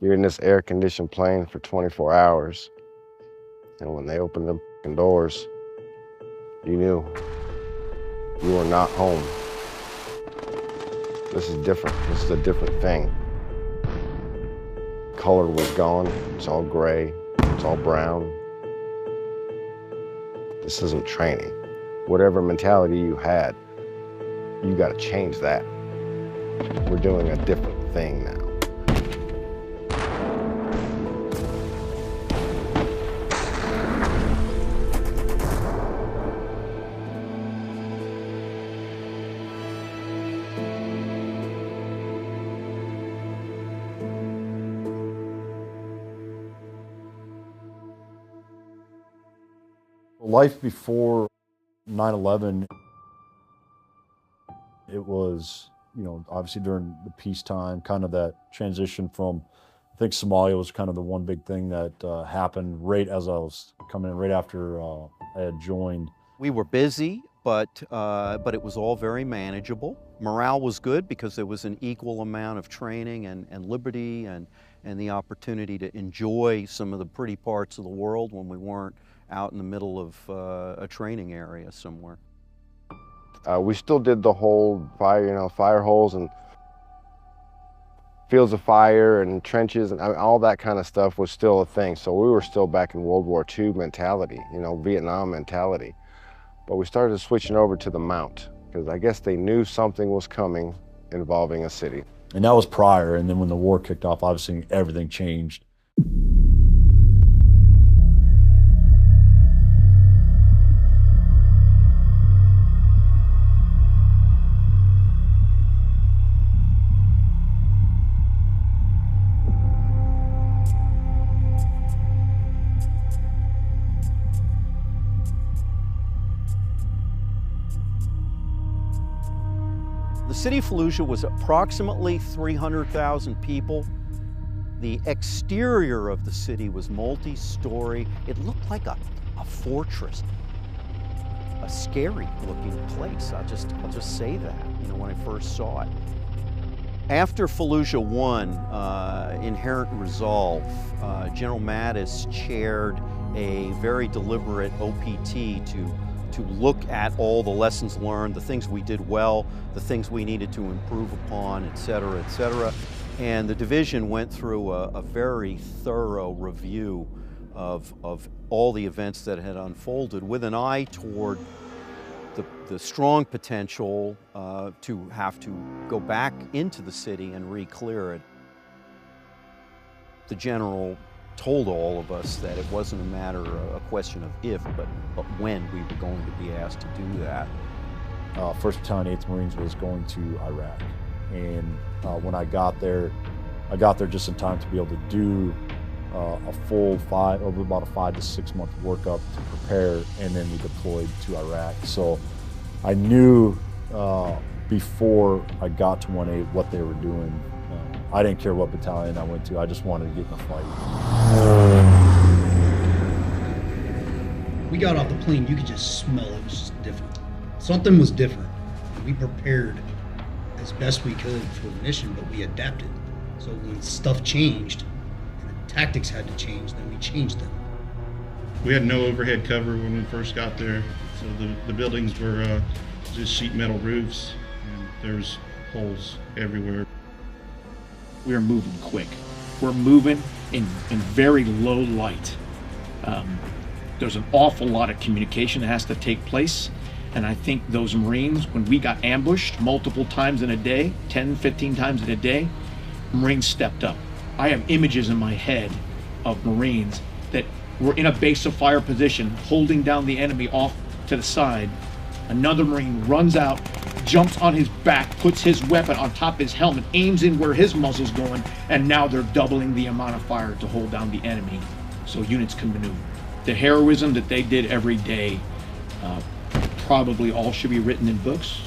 You're in this air-conditioned plane for 24 hours, and when they opened the doors, you knew you were not home. This is different. This is a different thing. Color was gone. It's all gray. It's all brown. This isn't training. Whatever mentality you had, you got to change that. We're doing a different thing now. Life before 9/11, it was, obviously during the peacetime, kind of that transition from, I think Somalia was kind of the one big thing that happened right as I was coming in, right after I had joined. We were busy, but it was all very manageable. Morale was good because there was an equal amount of training and liberty and the opportunity to enjoy some of the pretty parts of the world when we weren't out in the middle of a training area somewhere. We still did the whole fire, fire holes and fields of fire and trenches and all that kind of stuff was still a thing. So we were still back in World War II mentality, Vietnam mentality. But we started switching over to the mount because I guess they knew something was coming involving a city. And that was prior, and then when the war kicked off, obviously everything changed. The city of Fallujah was approximately 300,000 people. The exterior of the city was multi-story. It looked like a fortress, a scary looking place. I'll just say that, when I first saw it. After Fallujah 1, Inherent Resolve, General Mattis chaired a very deliberate OPT to look at all the lessons learned, the things we did well, the things we needed to improve upon, et cetera, et cetera. And the division went through a very thorough review of all the events that had unfolded with an eye toward the strong potential to have to go back into the city and re-clear it. The general told all of us that it wasn't a question of if, but when we were going to be asked to do that. 1st Battalion, 8th Marines was going to Iraq. And when I got there just in time to be able to do a full about a 5 to 6 month workup to prepare, and then we deployed to Iraq. So I knew before I got to 1-8 what they were doing. I didn't care what battalion I went to, I just wanted to get in a fight. We got off the plane, you could just smell it was just different. Something was different. We prepared as best we could for the mission, but we adapted. So when stuff changed and the tactics had to change, then we changed them. We had no overhead cover when we first got there, so the buildings were just sheet metal roofs, and there's holes everywhere. We are moving quick. We're moving in very low light. There's an awful lot of communication that has to take place. And I think those Marines, when we got ambushed multiple times in a day, 10, 15 times in a day, Marines stepped up. I have images in my head of Marines that were in a base of fire position, holding down the enemy off to the side. Another Marine runs out, jumps on his back, puts his weapon on top of his helmet, aims in where his muzzle's going, and now they're doubling the amount of fire to hold down the enemy so units can maneuver. The heroism that they did every day probably all should be written in books,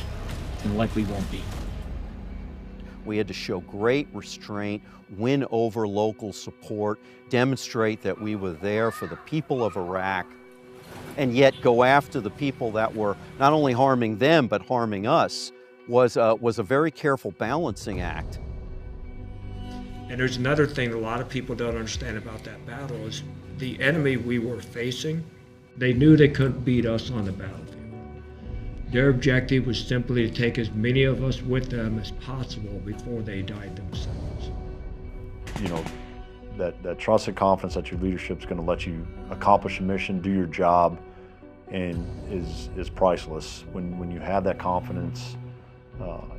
and likely won't be. We had to show great restraint, win over local support, demonstrate that we were there for the people of Iraq, and yet go after the people that were not only harming them, but harming us, was a very careful balancing act. And there's another thing a lot of people don't understand about that battle is the enemy we were facing, they knew they couldn't beat us on the battlefield. Their objective was simply to take as many of us with them as possible before they died themselves. You know, that trust and confidence that your leadership's going to let you accomplish a mission, do your job, and is priceless. When you have that confidence,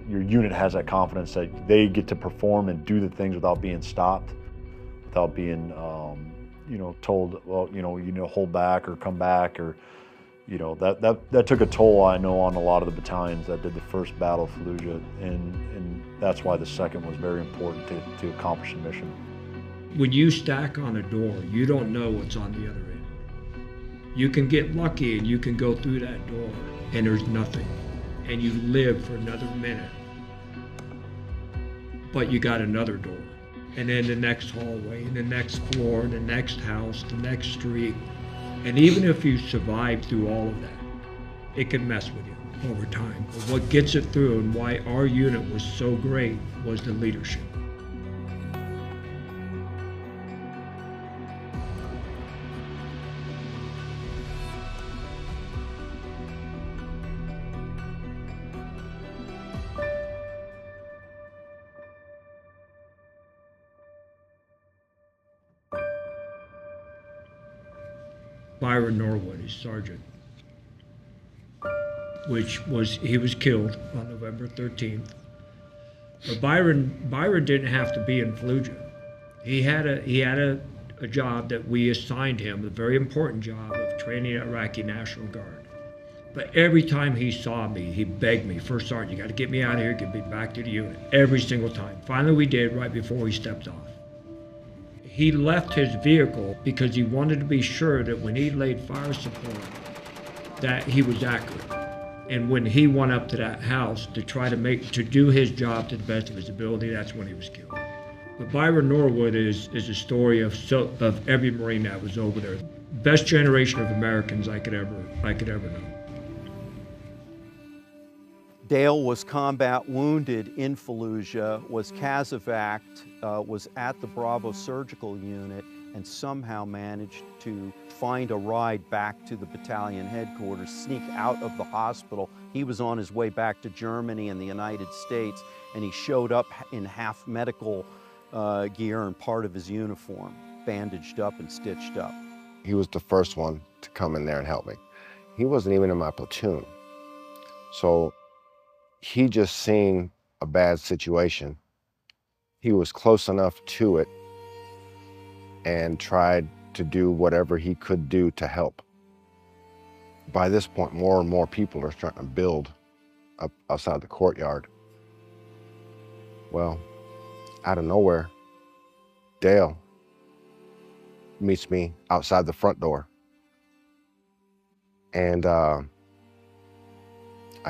your unit has that confidence that they get to perform and do the things without being stopped, without being told, well, hold back or come back, or that took a toll, I know, on a lot of the battalions that did the first Battle of Fallujah, and that's why the second was very important to accomplish the mission. When you stack on a door, you don't know what's on the other end. You can get lucky and you can go through that door and there's nothing, and you live for another minute, but you got another door, and then the next hallway, and the next floor, and the next house, the next street. And even if you survive through all of that, it can mess with you over time. But what gets it through and why our unit was so great was the leadership. Byron Norwood, his sergeant, he was killed on November 13th. But Byron didn't have to be in Fallujah. He had a job that we assigned him, a very important job of training Iraqi National Guard. But every time he saw me, he begged me, First Sergeant, you got to get me out of here, get me back to the unit, every single time. Finally we did, right before he stepped off. He left his vehicle because he wanted to be sure that when he laid fire support, that he was accurate. And when he went up to that house to try to do his job to the best of his ability, that's when he was killed. But Byron Norwood is a story of every Marine that was over there. Best generation of Americans I could ever know. Dale was combat wounded in Fallujah, was casevaced, was at the Bravo surgical unit, and somehow managed to find a ride back to the battalion headquarters, sneak out of the hospital. He was on his way back to Germany and the United States, and he showed up in half medical gear and part of his uniform, bandaged up and stitched up. He was the first one to come in there and help me. He wasn't even in my platoon. So he just seen a bad situation. He was close enough to it and tried to do whatever he could do to help. By this point, more and more people are starting to build up outside the courtyard. Well, out of nowhere, Dale meets me outside the front door. And I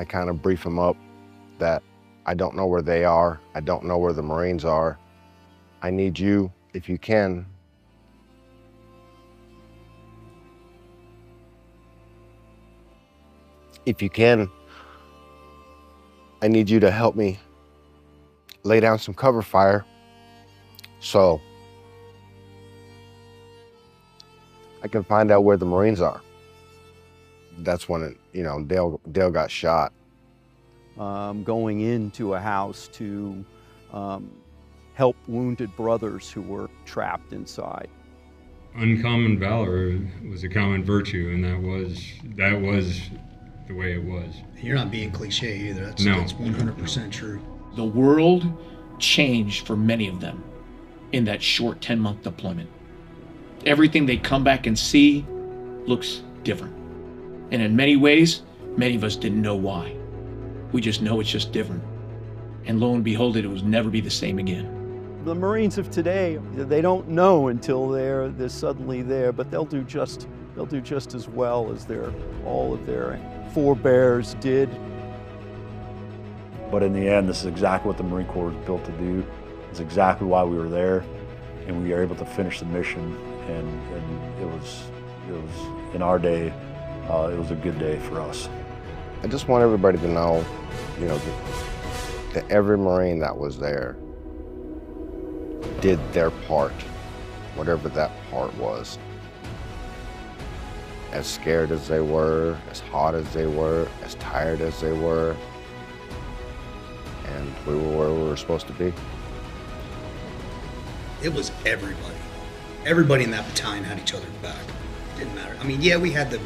kind of brief him up that I don't know where they are. I don't know where the Marines are. I need you, if you can, I need you to help me lay down some cover fire so I can find out where the Marines are. That's when Dale got shot. Going into a house to help wounded brothers who were trapped inside. Uncommon valor was a common virtue, and that was the way it was. You're not being cliche either. That's 100% true. The world changed for many of them in that short 10-month deployment. Everything they come back and see looks different. And in many ways, many of us didn't know why. We just know it's just different. And lo and behold, it will never be the same again. The Marines of today, they don't know until they're suddenly there, but they'll do just as well as all of their forebears did. But in the end, this is exactly what the Marine Corps was built to do. It's exactly why we were there, and we were able to finish the mission. And it was in our day, it was a good day for us. I just want everybody to know, that every Marine that was there did their part, whatever that part was. As scared as they were, as hot as they were, as tired as they were, and we were where we were supposed to be. It was everybody. Everybody in that battalion had each other's back. Didn't matter. I mean, yeah, we had the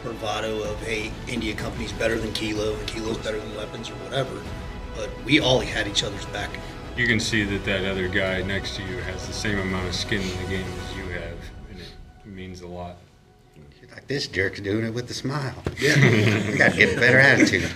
bravado of, hey, India Company's better than Kilo, and Kilo's better than weapons or whatever, but we all had each other's back. You can see that that other guy next to you has the same amount of skin in the game as you have, and it means a lot. You're like, this jerk's doing it with a smile. Yeah. We got to get a better attitude.